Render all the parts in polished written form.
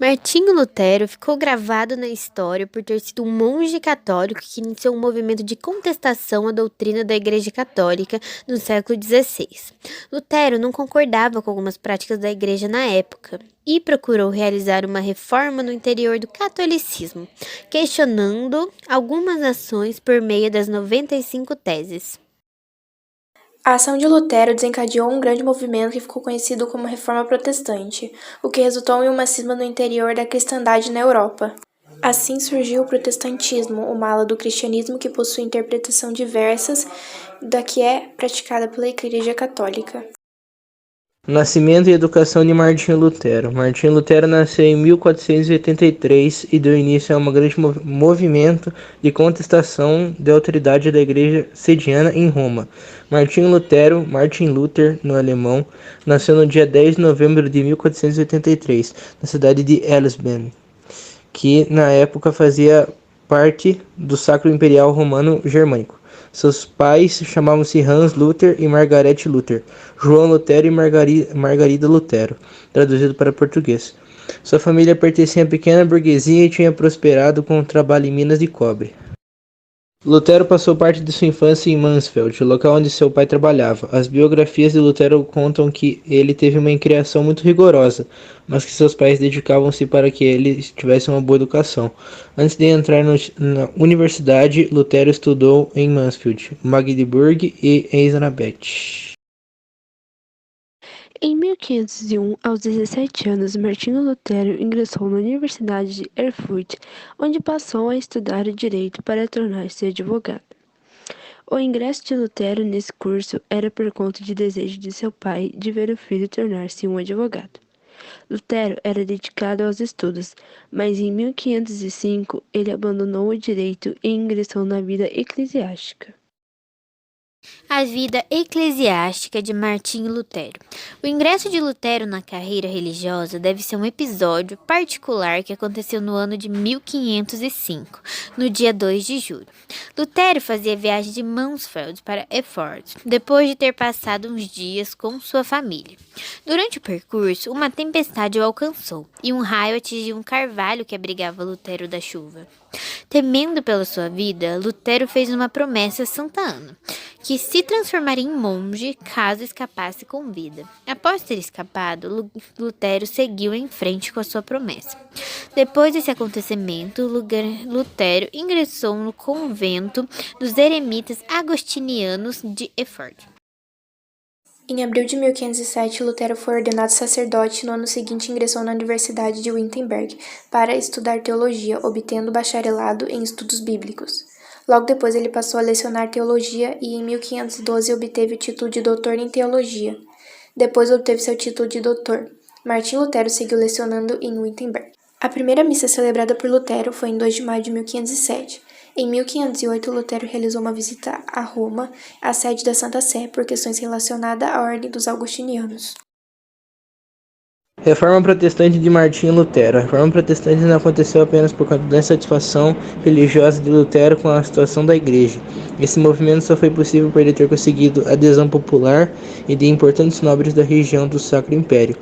Martinho Lutero ficou gravado na história por ter sido um monge católico que iniciou um movimento de contestação à doutrina da Igreja Católica no século XVI. Lutero não concordava com algumas práticas da Igreja na época e procurou realizar uma reforma no interior do catolicismo, questionando algumas ações por meio das 95 teses. A ação de Lutero desencadeou um grande movimento que ficou conhecido como Reforma Protestante, o que resultou em uma cisma no interior da cristandade na Europa. Assim surgiu o protestantismo, uma ala do cristianismo que possui interpretação diversas da que é praticada pela Igreja Católica. Nascimento e educação de Martinho Lutero. Martinho Lutero nasceu em 1483 e deu início a um grande movimento de contestação da autoridade da Igreja sediana em Roma. Martinho Lutero, Martin Luther no alemão, nasceu no dia 10 de novembro de 1483, na cidade de Elsben, que na época fazia parte do Sacro Imperial Romano Germânico. Seus pais chamavam-se Hans Luther e Margaret Luther, João Lutero e Margarida Lutero, traduzido para português. Sua família pertencia à pequena burguesia e tinha prosperado com o trabalho em minas de cobre. Lutero passou parte de sua infância em Mansfeld, local onde seu pai trabalhava. As biografias de Lutero contam que ele teve uma criação muito rigorosa, mas que seus pais dedicavam-se para que ele tivesse uma boa educação. Antes de entrar na universidade, Lutero estudou em Mansfeld, Magdeburg e Eisenach. Em 1501, aos 17 anos, Martinho Lutero ingressou na Universidade de Erfurt, onde passou a estudar o direito para tornar-se advogado. O ingresso de Lutero nesse curso era por conta de desejo de seu pai de ver o filho tornar-se um advogado. Lutero era dedicado aos estudos, mas em 1505 ele abandonou o direito e ingressou na vida eclesiástica. A vida eclesiástica de Martinho Lutero. O ingresso de Lutero na carreira religiosa deve ser um episódio particular que aconteceu no ano de 1505, no dia 2 de julho. Lutero fazia viagem de Mansfeld para Erfurt, depois de ter passado uns dias com sua família. Durante o percurso, uma tempestade o alcançou e um raio atingiu um carvalho que abrigava Lutero da chuva. Temendo pela sua vida, Lutero fez uma promessa a Santa Ana, que se transformaria em monge caso escapasse com vida. Após ter escapado, Lutero seguiu em frente com a sua promessa. Depois desse acontecimento, Lutero ingressou no convento dos eremitas agostinianos de Erfurt. Em abril de 1507, Lutero foi ordenado sacerdote e no ano seguinte ingressou na Universidade de Wittenberg para estudar teologia, obtendo bacharelado em estudos bíblicos. Logo depois ele passou a lecionar teologia e em 1512 obteve o título de doutor em teologia. Depois obteve seu título de doutor. Martinho Lutero seguiu lecionando em Wittenberg. A primeira missa celebrada por Lutero foi em 2 de maio de 1507. Em 1508, Lutero realizou uma visita a Roma, a sede da Santa Sé, por questões relacionadas à ordem dos augustinianos. Reforma Protestante de Martinho Lutero. A Reforma Protestante não aconteceu apenas por conta da insatisfação religiosa de Lutero com a situação da Igreja. Esse movimento só foi possível por ele ter conseguido adesão popular e de importantes nobres da região do Sacro Império.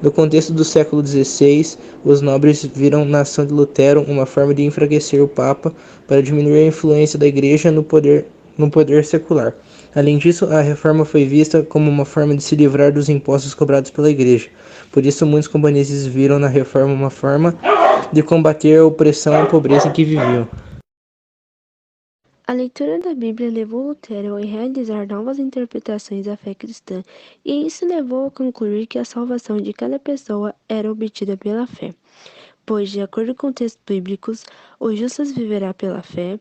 No contexto do século XVI, os nobres viram na ação de Lutero uma forma de enfraquecer o Papa para diminuir a influência da Igreja no poder secular. Além disso, a reforma foi vista como uma forma de se livrar dos impostos cobrados pela Igreja. Por isso, muitos camponeses viram na reforma uma forma de combater a opressão e a pobreza em que viviam. A leitura da Bíblia levou Lutero a realizar novas interpretações da fé cristã, e isso levou a concluir que a salvação de cada pessoa era obtida pela fé, pois, de acordo com textos bíblicos, o justo viverá pela fé.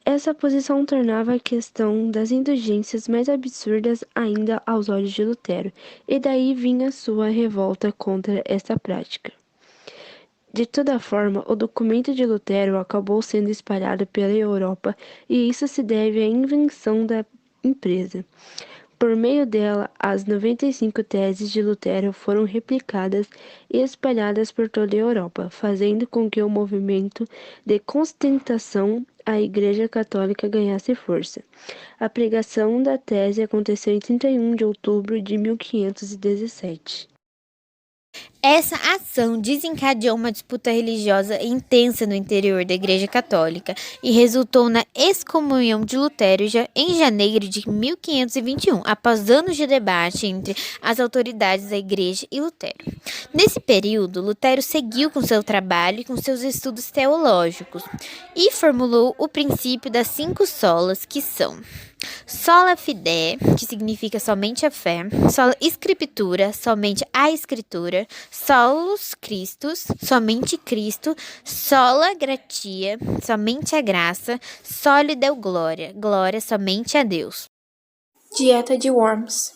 Essa posição tornava a questão das indulgências mais absurdas ainda aos olhos de Lutero, e daí vinha sua revolta contra essa prática. De toda forma, o documento de Lutero acabou sendo espalhado pela Europa, e isso se deve à invenção da empresa. Por meio dela, as 95 teses de Lutero foram replicadas e espalhadas por toda a Europa, fazendo com que o movimento de contestação à Igreja Católica ganhasse força. A pregação da tese aconteceu em 31 de outubro de 1517. Essa ação desencadeou uma disputa religiosa intensa no interior da Igreja Católica e resultou na excomunhão de Lutero já em janeiro de 1521, após anos de debate entre as autoridades da Igreja e Lutero. Nesse período, Lutero seguiu com seu trabalho e com seus estudos teológicos e formulou o princípio das 5 solas, que são: sola fide, que significa somente a fé; sola scriptura, somente a escritura; solus Christus, somente Cristo; sola gratia, somente a graça; soli deo gloria, glória somente a Deus. Dieta de Worms.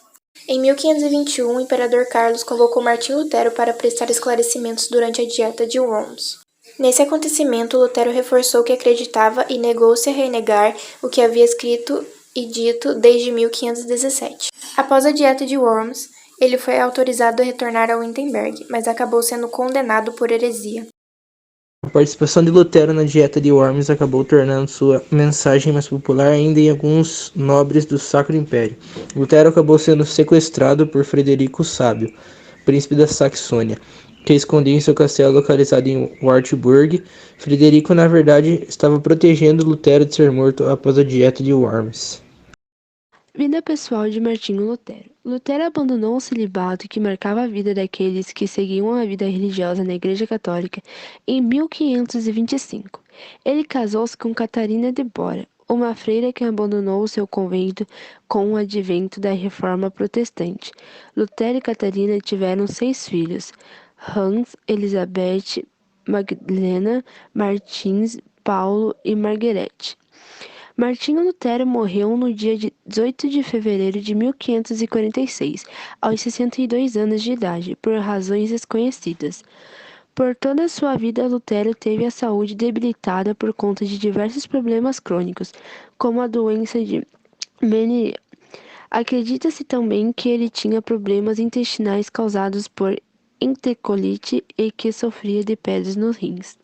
Em 1521, o imperador Carlos convocou Martim Lutero para prestar esclarecimentos durante a Dieta de Worms. Nesse acontecimento, Lutero reforçou que acreditava e negou-se a renegar o que havia escrito e dito desde 1517. Após a Dieta de Worms, ele foi autorizado a retornar a Wittenberg, mas acabou sendo condenado por heresia. A participação de Lutero na Dieta de Worms acabou tornando sua mensagem mais popular ainda em alguns nobres do Sacro Império. Lutero acabou sendo sequestrado por Frederico o Sábio, príncipe da Saxônia, que escondia em seu castelo localizado em Wartburg. Frederico, na verdade, estava protegendo Lutero de ser morto após a Dieta de Worms. Vida pessoal de Martinho Lutero. Lutero abandonou o celibato que marcava a vida daqueles que seguiam a vida religiosa na Igreja Católica em 1525. Ele casou-se com Catarina de Bora, uma freira que abandonou seu convento com o advento da Reforma Protestante. Lutero e Catarina tiveram 6 filhos: Hans, Elizabeth, Magdalena, Martins, Paulo e Marguerite. Martinho Lutero morreu no dia 18 de fevereiro de 1546, aos 62 anos de idade, por razões desconhecidas. Por toda a sua vida, Lutero teve a saúde debilitada por conta de diversos problemas crônicos, como a doença de Meniere. Acredita-se também que ele tinha problemas intestinais causados por enterocolites e que sofria de pedras nos rins.